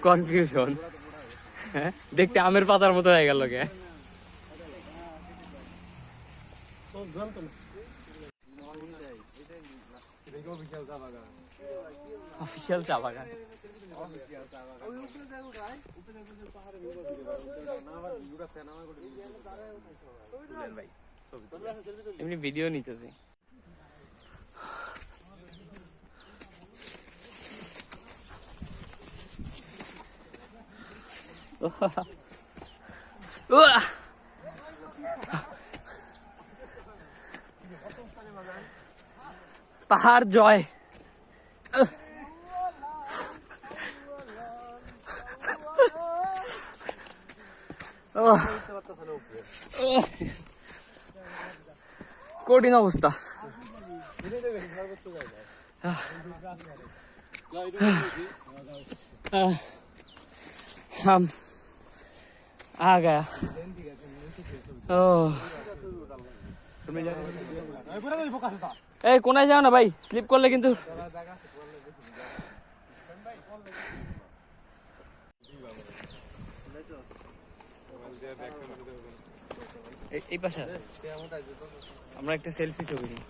Confusion, দেখতে আমের পাতার মতো হয়ে গেল কে। অফিসিয়াল চা বাগান। এমনি ভিডিও নিতেছি। পাহাড় জয়। কঠিন অবস্থা। हम आ गया। এই কোনায় যাও না ভাই, স্লিপ করলে কিন্তু। এই পাশে আমরা একটা সেলফি ছবি নিই।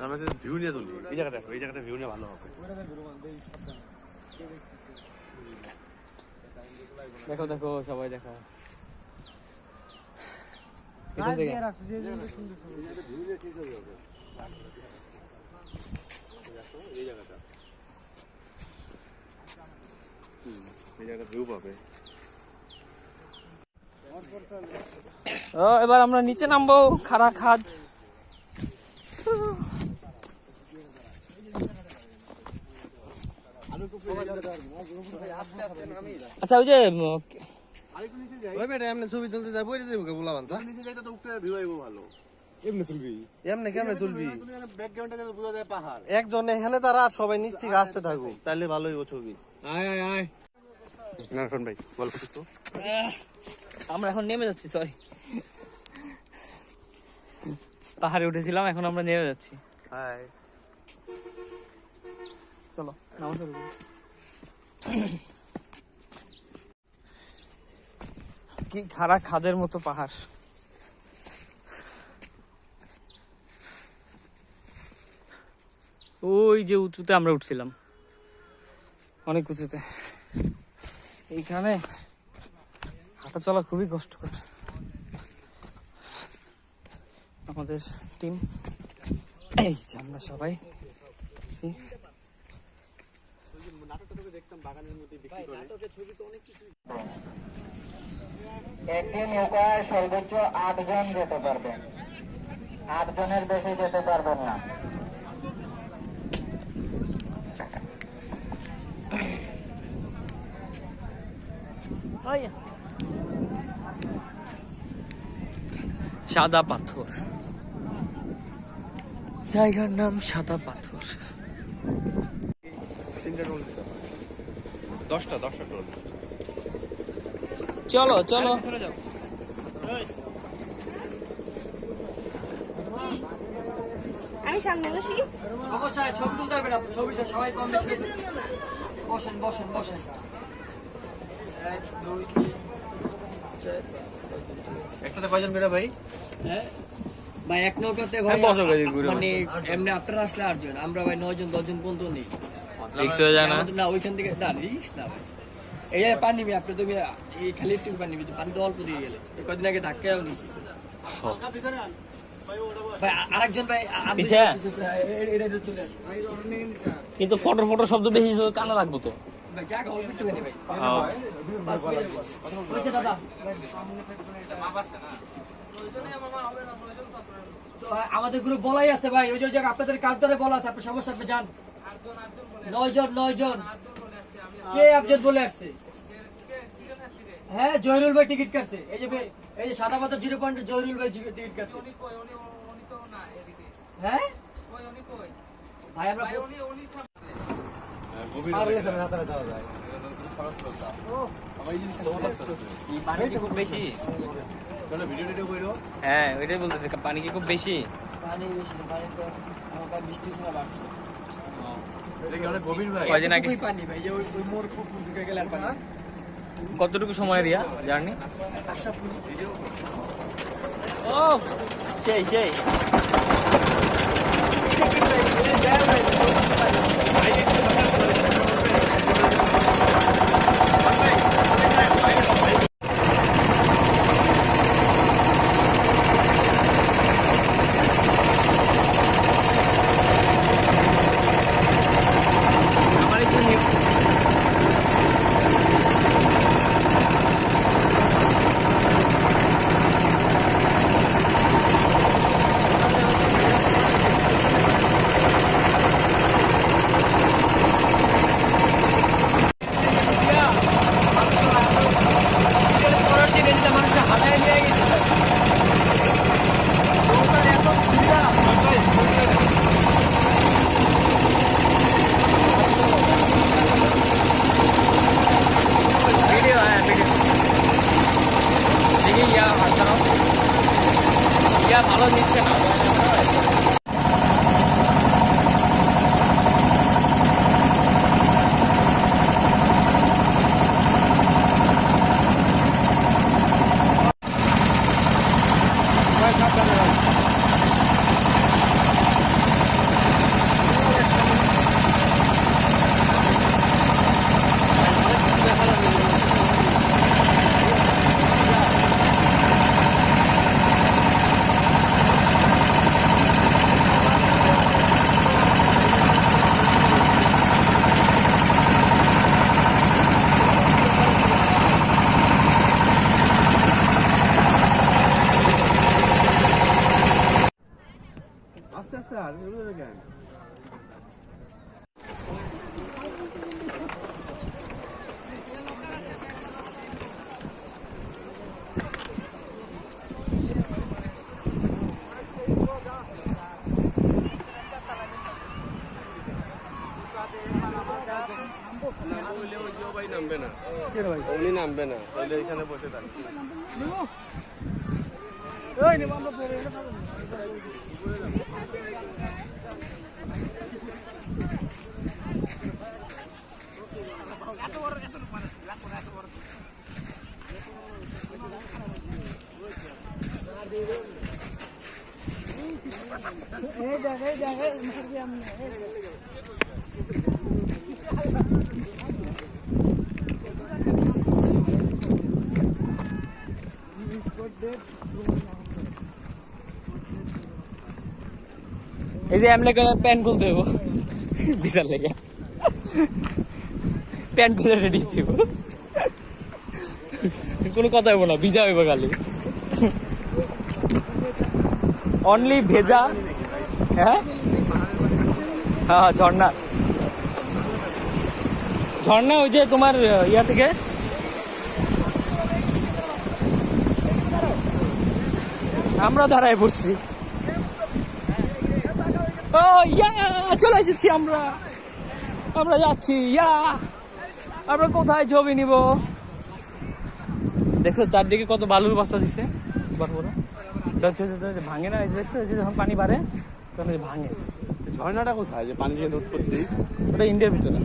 আমরা ভিউ নিয়ে তুলি। এই জায়গাটা দেখো, এই জায়গাটা ভিউ নিয়ে ভালো হবে। দেখো দেখো সবাই দেখো। এবার আমরা নিচে নামবো। খাড়া খাদ। আচ্ছা ওই যে ছবি তুলতে যাবো, বলা বান্ধা কেমনে তুলবি? একজন এখানে তারা সবাই নিচ থেকে আসতে থাকুক, তাহলে ভালো হইব ছবি। ভাই গল্প তো আমরা এখন নেমে যাচ্ছি। সরি, পাহাড়ে উঠেছিলাম, এখন আমরা নেমে যাচ্ছি। চলো নামা শুরু করি। কি খাড়া খাদের মতো পাহাড়। ওই যে উঁচুতে আমরা উঠছিলাম, অনেক উঁচুতে। এইখানে হাঁটা চলা খুবই কষ্টকর। আমাদের টিম, এই যে আমরা সবাই একটি নৌকায় সর্বোচ্চ 8 জন যেতে পারবেন, 8 জনের বেশি যেতে পারবেন না। সাদা পাথর, জায়গার নাম সাদা পাথর। 10টা টোল। চলো চলো। আমি সামনে বসি। সমস্যা নাই, ছবি তুলতে হবে না। ছবি তো সবাই কম বেশি। বসেন বসেন বসেন। 1 2 3 4 5। একটাতে কয়জন করে ভাই? হ্যাঁ ভাই, এক নৌকাতে ভাই মানে এমনি আপনারা আসলে 8 জন, আমরা ভাই 9 জন 10 জন পর্যন্ত নেই। রিক্স হয়ে যায় না ওইখান থেকে। না রিক্স না ভাই, এই পানি আপনি তুমি এই খালি একটু পানি পানি তো অল্প দিয়ে গেলে। কদিন আগে ধাক্কাও নিয়েছি ভাই। আরেকজন ভাই চলে আসে, কিন্তু ফটো ফটো শব্দ বেশি কানা লাগবো তো ভাই। জায়গা অল্প একটু ভাই। আমাদের গ্রুপ বলাই আছে ভাই, ওই যে আপনাদের কার্ডরে বলা আছে, আপনার সমস্যা আপনি যান। 9 জন কে আপডেট বলে আসছে? হ্যাঁ জয়রুল ভাই টিকিট কাটছে। এই যে সাদা পাথর 0 পয়েন্ট জয়রুল ভাই টিকিট কাটছে। হ্যাঁ ভাই আমরা পানি কি খুব বেশি? হ্যাঁ ওইটাই বলতেছে, পানি কি খুব বেশি? পানি বেশি, পানি তো হালকা বৃষ্টি ছিল বাড়ছে। কয়দিন আগে পানি ভাই, ওই মোর পুকুর ঢুকে গেল পানি। কতটুকু সময় রিয়া জার্নি? 8 মিনিট। ও সেই সেই ভালো নিচ্ছে না। নামবে না, তাহলে এখানে বসে থাকবে। এই যে এমলে করে প্যান্ট খুলতে হবো বিশাল লেগে, প্যান্ট খুলে রেডি ছিল, কোনো কথা হইব না, ভিজা হইব খালি, অনলি ভেজা। হ্যাঁ হ্যাঁ ঝর্ণা, ঝর্ণা ওই যে তোমার ইয়া থেকে আমরা দাঁড়ায় বসছি। ও ইয়া চলে এসেছি আমরা, আমরা যাচ্ছি। ইয়া আমরা কোথায় ছবি নিব? দেখছো চারদিকে কত বালুর বস্তা দিচ্ছে, ভাঙে না, দেখছো যখন পানি বাড়ে তখন ভাঙে। ঝর্ণাটা কোথায় যে পানি যেখানে উৎপত্তি? ওটা ইন্ডিয়ার ভিতরে।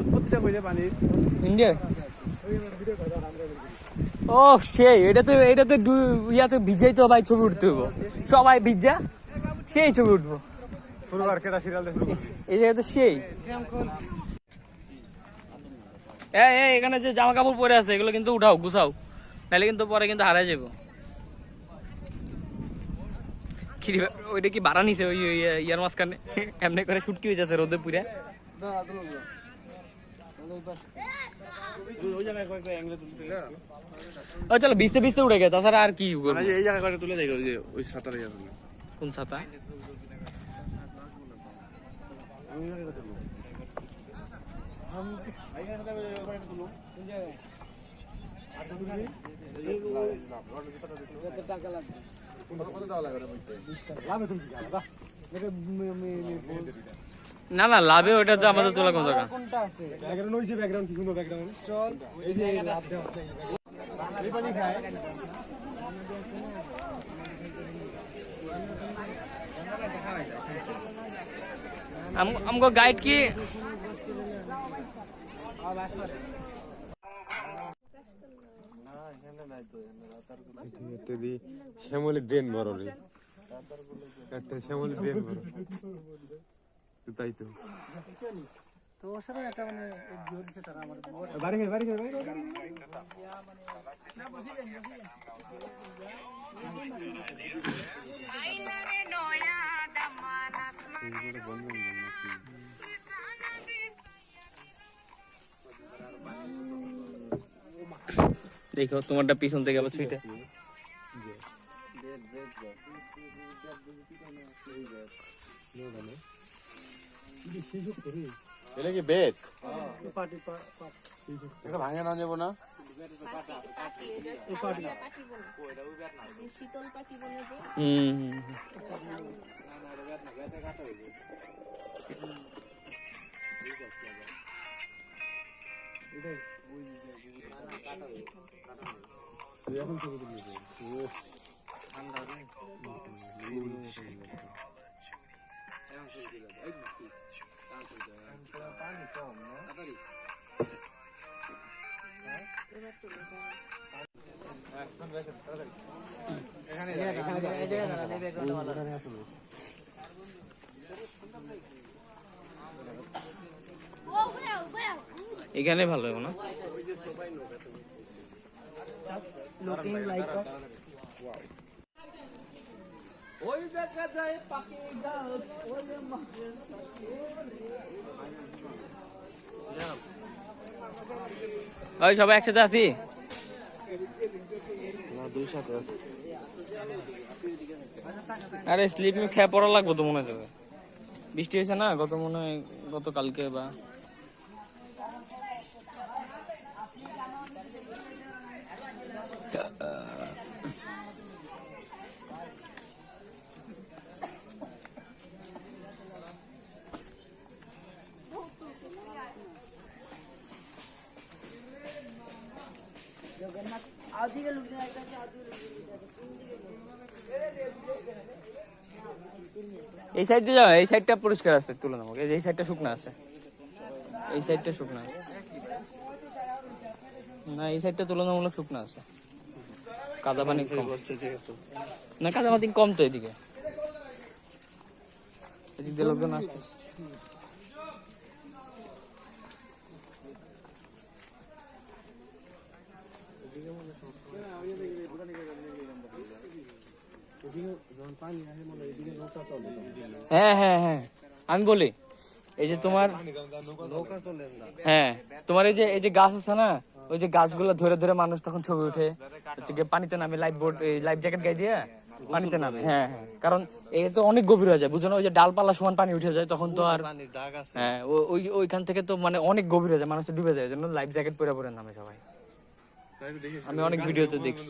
উৎপত্তিটা কইলে পানির ইন্ডিয়ার। ও সেই এটাতে ইয়াতে ভিজেই তো ভাই ছবি উঠতে হবো, সবাই ভিজা সেই ছবি উঠবো। এই জায়গা তো সেই এখানে যে জামা কাপড় পরে আছে এগুলো কিন্তু উঠাও, গুছাও, নাহলে কিন্তু পরে কিন্তু হারাই যাবো। ওইটা কি বাড়া নিছে ওই ইয়ার মাঝখানে এমনি করে ছুটকি হয়ে যাচ্ছে রোদে পুরা। ও চলো ভিজতে ভিজতে উঠে গেছে, তাছাড়া আর কি করবো? এই জায়গা করে তুলে দেখো যে ওই ছাতার ইয়া। কোন ছাতা? না না লাভে ওটা তো আমাদের তোলা কোন জায়গা কোনটা আছে ব্যাকগ্রাউন্ড ওই যে ব্যাকগ্রাউন্ড কি কোনো ব্যাকগ্রাউন্ড চল এই যে লাভ দেওয়া এই পানি খায় हमको गाइड की শ্যামলের ড্রেন বড় রে একটা শ্যামলের ড্রেন বড় তাই তো বাড়ি বাড়ি বাড়ি देखो तुम्हारा पिछन থেকে আবার ছুটে এটা কি বেত এটা ভাঙে না যাব না শীতল পাটি বলে যে এখানে ভালো হবে না ওই সবাই একসাথে আছি আরে স্লিপ মে খেয়ে পড়া লাগবে তো মনে হয় বৃষ্টি হয়েছে না গত মনে হয় গতকালকে বা এই সাইড দিয়ে যাও এই সাইডটা পরিষ্কার আছে তুলনামূলক এই সাইডটা শুকনো আছে এই সাইডটা শুকনো আছে না এই সাইডটা তুলনামূলক শুকনো আছে কাদা পানি কম না কাদা পানি কম তো এদিকে এদিক দিয়ে লোকজন আসতেছে হ্যাঁ হ্যাঁ হ্যাঁ আমি বলি এই যে তোমার হ্যাঁ তোমার এই যে গাছ আছে না ওই যে গাছগুলো ধরে ধরে মানুষ তখন ছবি উঠে হচ্ছে পানিতে নামে লাইফ বোট লাইফ জ্যাকেট গায়ে দিয়ে পানিতে নামে হ্যাঁ হ্যাঁ কারণ এই তো অনেক গভীর হয়ে যায় বুঝো না ওই যে ডালপালা সমান পানি উঠে যায় তখন তো আর হ্যাঁ ওইখান থেকে তো মানে অনেক গভীর হয়ে যায় মানুষ ডুবে যায় জন্য লাইফ জ্যাকেট পরে পরে নামে সবাই আমি অনেক ভিডিওতে দেখছি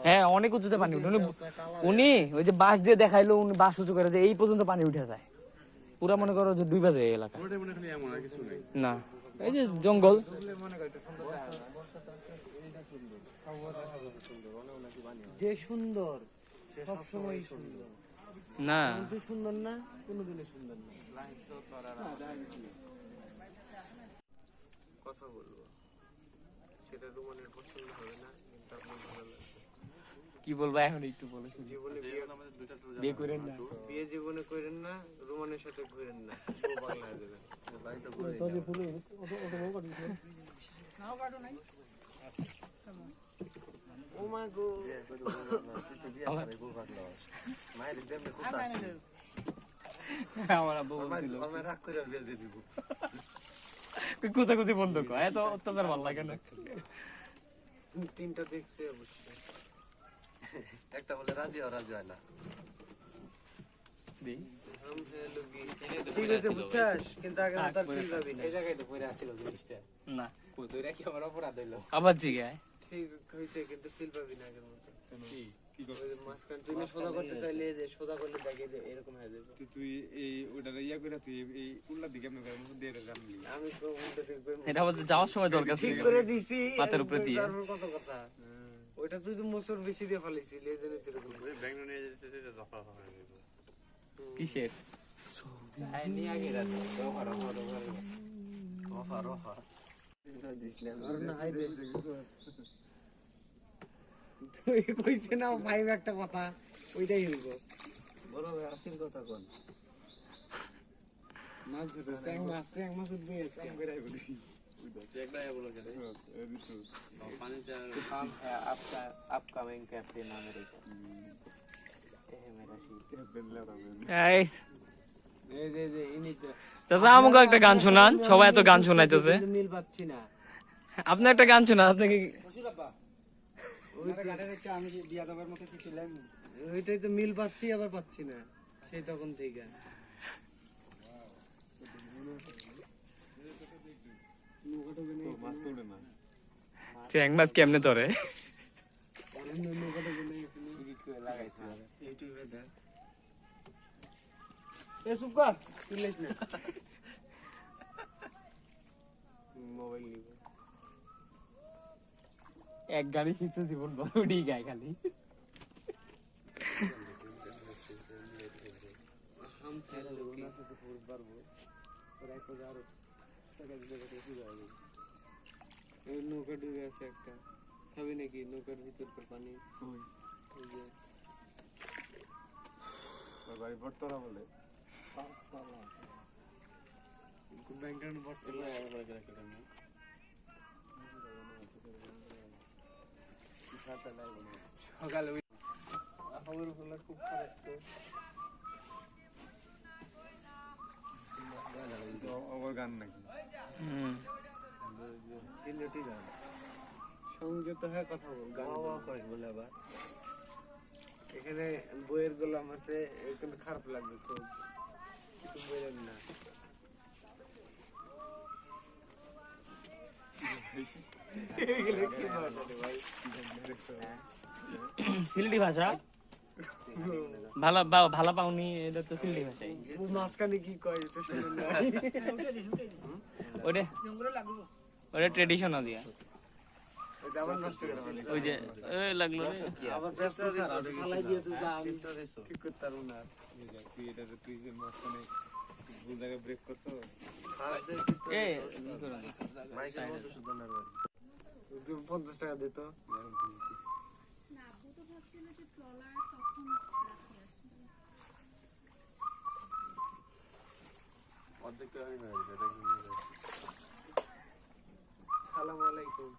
হ্যাঁ অনেক উঁচুতে পানি উঠে উনি ওই যে বাঁশ দিয়ে দেখাইলো উনি বাঁশ উঁচু করে যে এই পর্যন্ত পানি উঠে যায় পুরা মনে করো যে ডুবে যায় এলাকা না এই যে জঙ্গল যে সুন্দর সব সময় সুন্দর না সুন্দর না কোনোদিনই সুন্দর না কথা বলবো সেটা রোমানের পছন্দ হবে না কিন্তু আপনার ভালো লাগবে কি বলবা এখন একটু বলে জীবনে বিয়ে করেন না বিয়ে জীবনে করেন না রোমানের সাথে ঘুরেন না ও পাগলা হয়ে যাবে বাড়িতে ঘুরে ও মা গো মায়ের দেবে খুব আসছে আমার আব্বু বলছিল আমার রাগ করে বিয়ে দিয়ে দিব কোথা কোথা বন্ধ কর এত অত্যাচার ভালো লাগে না তিনটা দেখছে অবশ্যই একটা বলে রাজি হয় না ঠিক আছে বুঝছাস কিন্তু আগে তার ফিল পাবি না এই জায়গায় তো পড়ে আছিল জিনিসটা না কইরা কি আমার অপরাধ হইলো আবার জিগায় ঠিক হইছে কিন্তু ফিল পাবি না আগের মতো কি করছ মাঝখান তুই সোজা করতে চাইলে যে সোজা করলে দেখে যে এরকম হয়ে যাবে। তুই এই ওটা ইয়া করে তুই এই উল্লা দিকে আমি করে মুখ দিয়ে জানলি আমি তো উল্টো দেখবে এটা বলতে যাওয়ার সময় দরকার ঠিক ছিল করে দিছি পাতের উপরে দিয়ে। কত কথা ওইটা তুই তো মোচর বেশি দিয়ে ফেলেছিস এই জন্য তোর ব্যাংক নিয়ে যেতে যেতে দফা হয়ে যাবে কিসের তুই কইছে না ভাই একটা কথা ওইটাই হইবো বড় ভাই আসল কথা কোন মাছ ধরে চ্যাং মাছ উঠবে চ্যাং করে আইবো अपकमिंग कैप्टन अमेरिका এই এই যে ইনি তো চাচা আমাকে একটা গান শোনান, সবাই এত গান শোনাইতেছে। মিল পাচ্ছি না আপনি একটা গান শোনান, আপনাকে ওইটাই তো মিল পাচ্ছি আবার পাচ্ছি না সেই তখন থেকে মাছ তোলে না চ্যাং মাছ কেমনে ধরে? ইউটিউবে দেখ এ চুপ কর তুলিস না মোবাইল নিব এক গাড়ি শিখছে জীবন বড় উড়ি গায় খালি। हम खेल लोगे ना तो पूरा बार वो और एक हजार টাকা দিলে কত সুবিধা হবে এই নৌকা ডুবে আছে একটা খাবি নাকি নৌকার ভিতর পানি ওই যে ভাই বটতলা বলে ব্যাংকার বটতলা সকালে ওই খবর হলো খুব খারাপ তো ওর গান নাকি সিলেটি গান সঙ্গে তো হ্যাঁ কথা বল গান বলে আবার এখানে বইয়ের গোলাম আছে কিন্তু খারাপ লাগবে খুব কিছু বললেন না এগুলো কি ভাষা রে ভাই সিলেটি ভাষা ভালো পাওনি, এটা তো সিলেটি ভাষাই। মাঝখানে কি কয় এটা শুনুন না ওটা ওটা ট্রেডিশনাল দিয়া এটা আবার নষ্ট করে ফেলে ওই যে এই লাগলো রে। আবার ব্যস্ত স্যার ফালাই দিয়ে তুই যা আমি ঠিক করতে পারবো না তুই এটা তুই যে মাঝখানে ভুল জায়গায় ব্রেক করছো এ 50 টাকা দিত সালাম আলাইকুম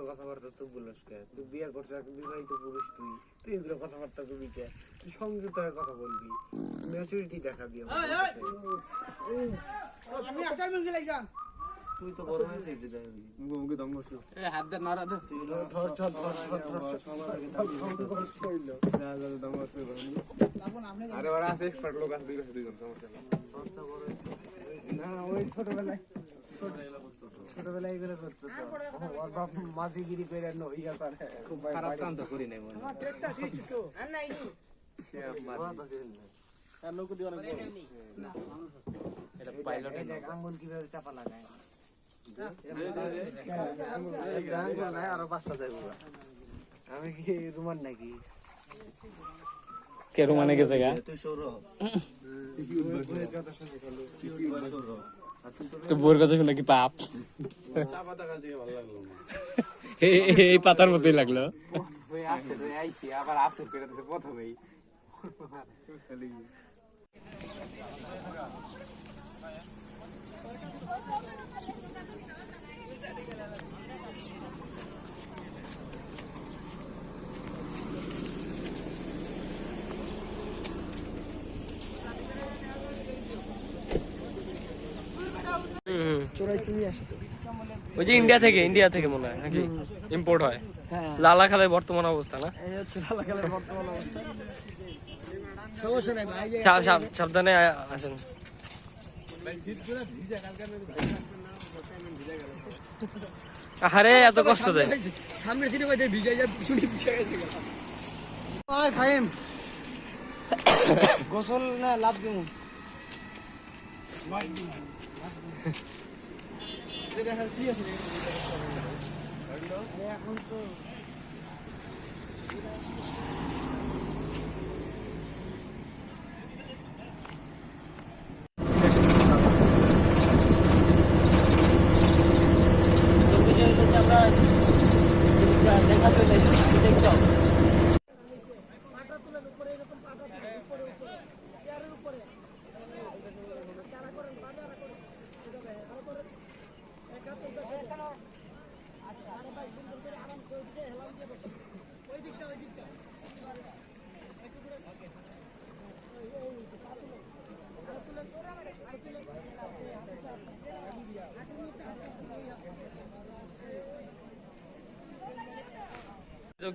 কথা কথাবার্তা তুই বলিস কে তুই বিয়ে করছিস এক বিবাহিত পুরুষ তুই তুই এগুলো কথাবার্তা করবি কে তুই সংযত হয়ে কথা বলবি ম্যাচুরিটি দেখাবি তুই তো বড় হয়েছিস মুখে দম বসো এ হাত দে নাড়া দে। ধর চল ধর দম বসো আরে ওরা আছে এক্সপার্ট লোক আছে দুইজন সমস্যা না ওই ছোটবেলায় এগুলো করতো তো ওর বাপ মাঝিগিরি করে নইয়া স্যার খুব খারাপ কাম তো করি নাই মনে এটা পাইলট আঙ্গুল কিভাবে চাপা লাগায় আরো 5টা যাইব আমি কি রুমান নাকি কে রুমানে গেছে গা? তুই সৌরভ তো বোর কথা শুনে কি পাপ? এই পাতার মতোই লাগলো। আবার আসর করে দিতে প্রথমেই চোরাই চিনি আসে তো। ওই যে ইন্ডিয়া থেকে মনে হয় নাকি ইম্পোর্ট হয়। হ্যাঁ লালাখালের বর্তমান অবস্থা না? এই হচ্ছে লালাখালের বর্তমান অবস্থা। সমস্যা নাই ভাই, সাবধানে আসেন। আরে এত কষ্ট দেয়। সামনে সিটে ভাই ভিজে যায়, চুলি ভিজে গেছে। গোসল না লাভ দিন।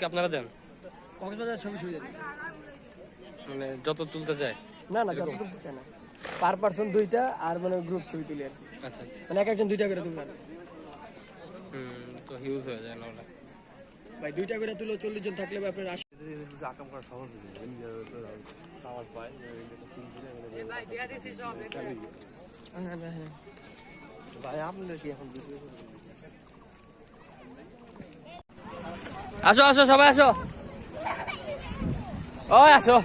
কি আপনারা দেন? কক্সবাজার ছবি সুবিধা নেই। মানে যত তুলতে যায়। না না, যত তুলতে না, পার পার্সন 2টা, আর মানে গ্রুপ ছবি তুলি আর কি। আচ্ছা আচ্ছা। মানে একজন 2টা করে তুলবে তো হিউজ হয়ে যায় না ওটা। ভাই, 2টা করে তুলো, 40 জন থাকলে ভাই আপনার আসো আসো সবাই আসো, ওই আসো।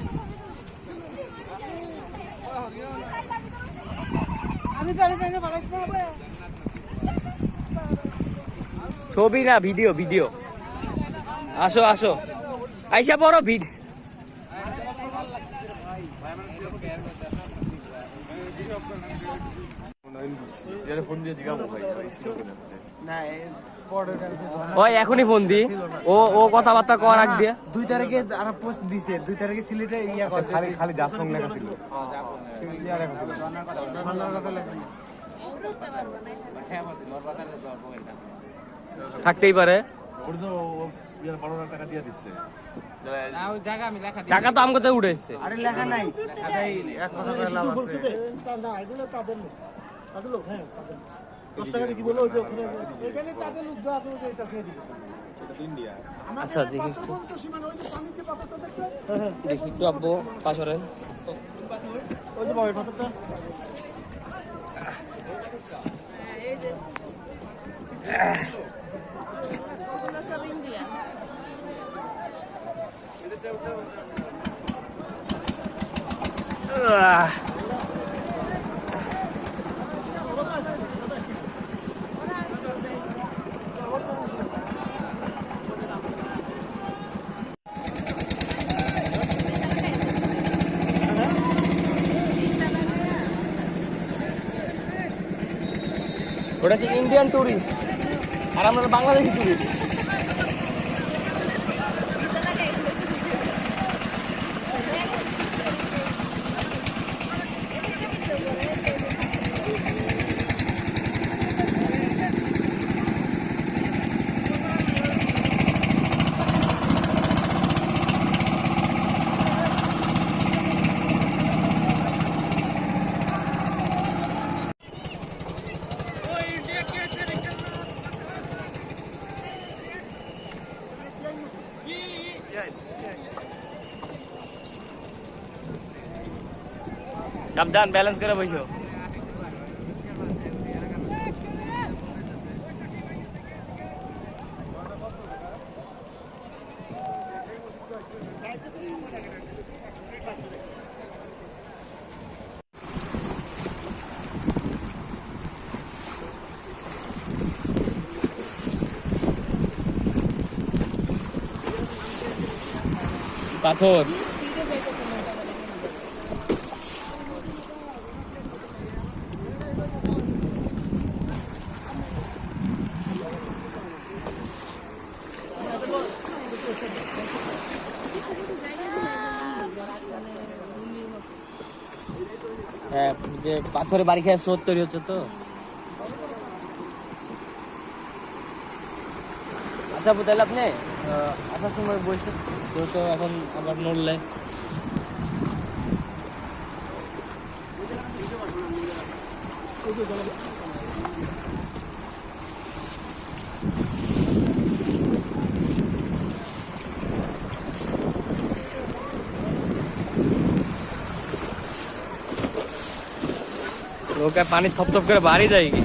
ছবি না, ভিডিও ভিডিও। আসো আসো, আইসা বড় ভিড়। ওই এখনই ফোন দি, ও ও কথাবার্তা কর আগ দিয়ে। 2 তারিখে আর পোস্ট দিছে, 2 তারিখে সিলেটে ইয়া করে খালি জাসং লেখা ছিল। থাকতেই পারে, টাকা দিয়ে দিচ্ছে। টাকা তো আমার কাছে উঠে এসছে। আরে লেখা নাই, এই এক কথা করে লাভ আছে। আচ্ছা দেখি একটু, দেখি একটু আব্বু পাশরে। সব ইন্ডিয়া। ওটা কি ইন্ডিয়ান টুরিস্ট আর আমরা বাংলাদেশি টুরিস্ট। সাবধান, ব্যালেন্স করে বসো। পাথর হ্যাঁ, যে পাথরে বাড়ি খেয়ে স্রোত তৈরি হচ্ছে তো। আচ্ছা আপু, তাহলে আপনি আসার সময় বলছেন যেহেতু এখন আবার নড়লে নৌকায় পানি থপথপ করে বাড়ি যায় কি?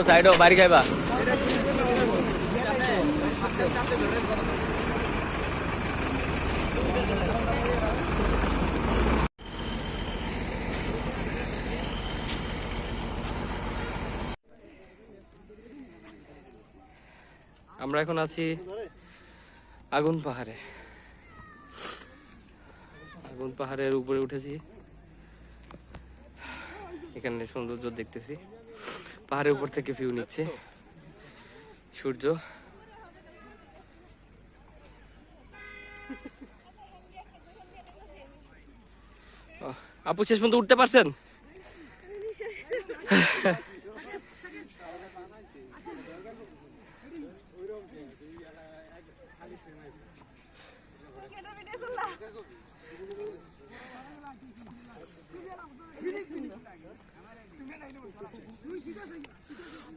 সাইড হও বাড়ি খাইবা। আমরা এখন আছি আগুন পাহাড়ে। আগুন পাহাড়ের উপরে উঠেছি, এখানে সৌন্দর্য দেখতেছি। পাহাড়ের উপর থেকে ভিউ নিচ্ছে সূর্য। আপু শেষ পর্যন্ত উঠতে পারছেন?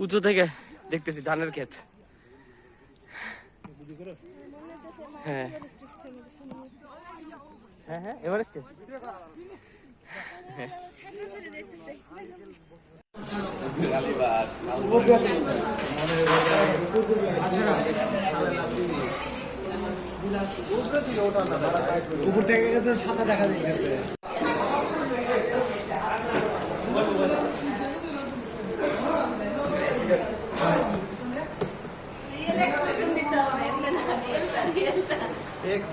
উঁচু থেকে দেখতেছি ধানের ক্ষেত। হ্যাঁ হ্যাঁ হ্যাঁ এভারেস্টে উপর থেকে তো সাদা দেখা যাচ্ছে। एक